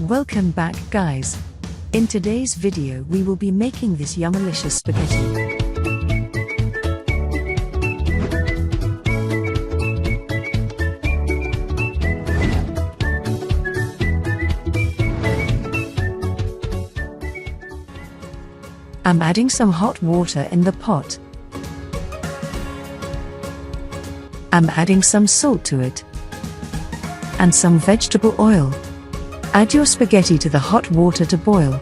Welcome back, guys. In today's video we will be making this yummalicious spaghetti. I'm adding some hot water in the pot. I'm adding some salt to it. And some vegetable oil. Add your spaghetti to the hot water to boil.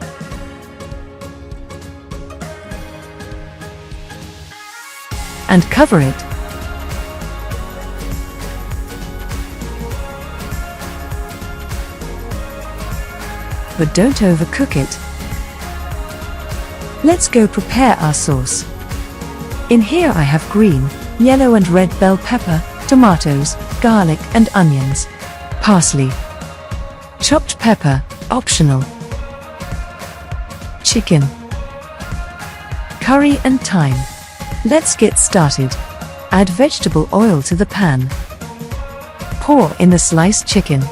And cover it. But don't overcook it. Let's go prepare our sauce. In here I have green, yellow and red bell pepper, tomatoes, garlic and onions, parsley, chopped pepper, optional, chicken, curry and thyme. Let's get started. Add vegetable oil to the pan. Pour in the sliced chicken.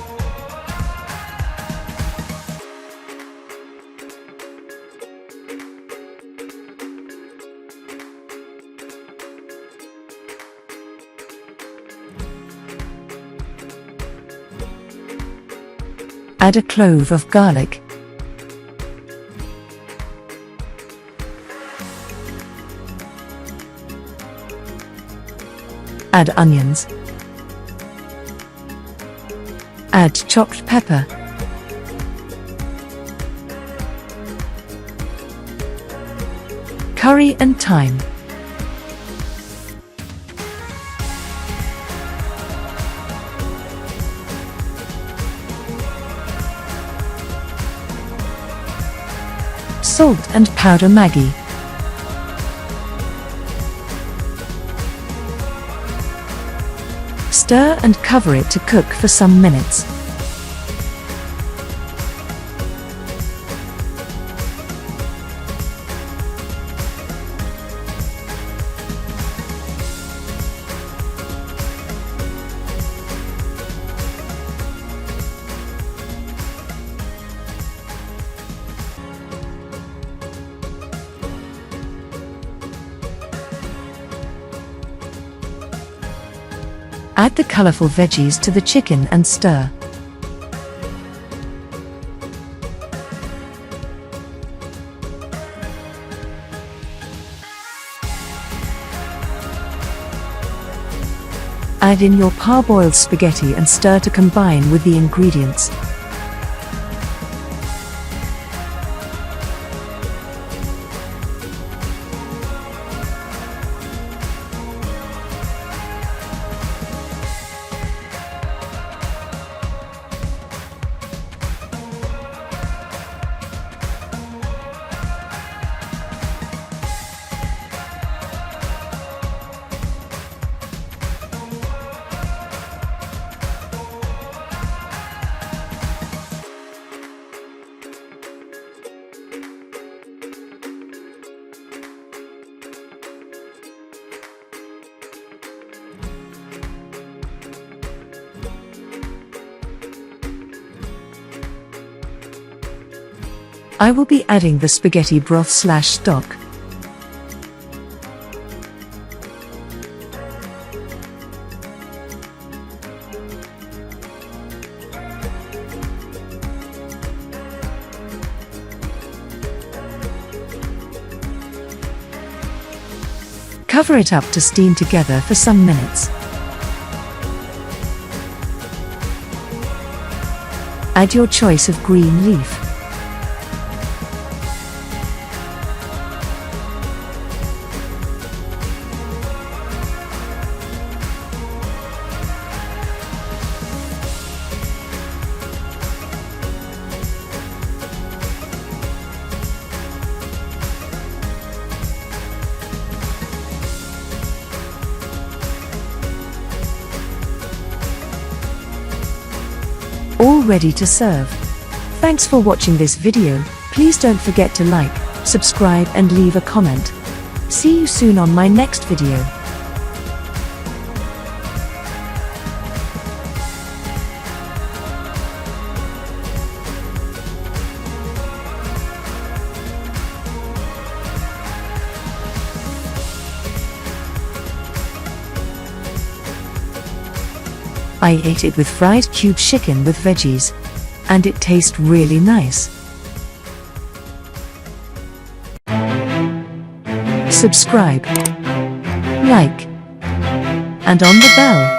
Add a clove of garlic. Add onions. Add chopped pepper. Curry and thyme. Salt and powder Maggi. Stir and cover it to cook for some minutes. Add the colorful veggies to the chicken and stir. Add in your parboiled spaghetti and stir to combine with the ingredients. I will be adding the spaghetti broth/stock. Cover it up to steam together for some minutes. Add your choice of green leaf. All ready to serve. Thanks for watching this video. Please don't forget to like, subscribe and leave a comment. See you soon on my next video. I ate it with fried cube chicken with veggies. And it tastes really nice. Subscribe, like, and on the bell.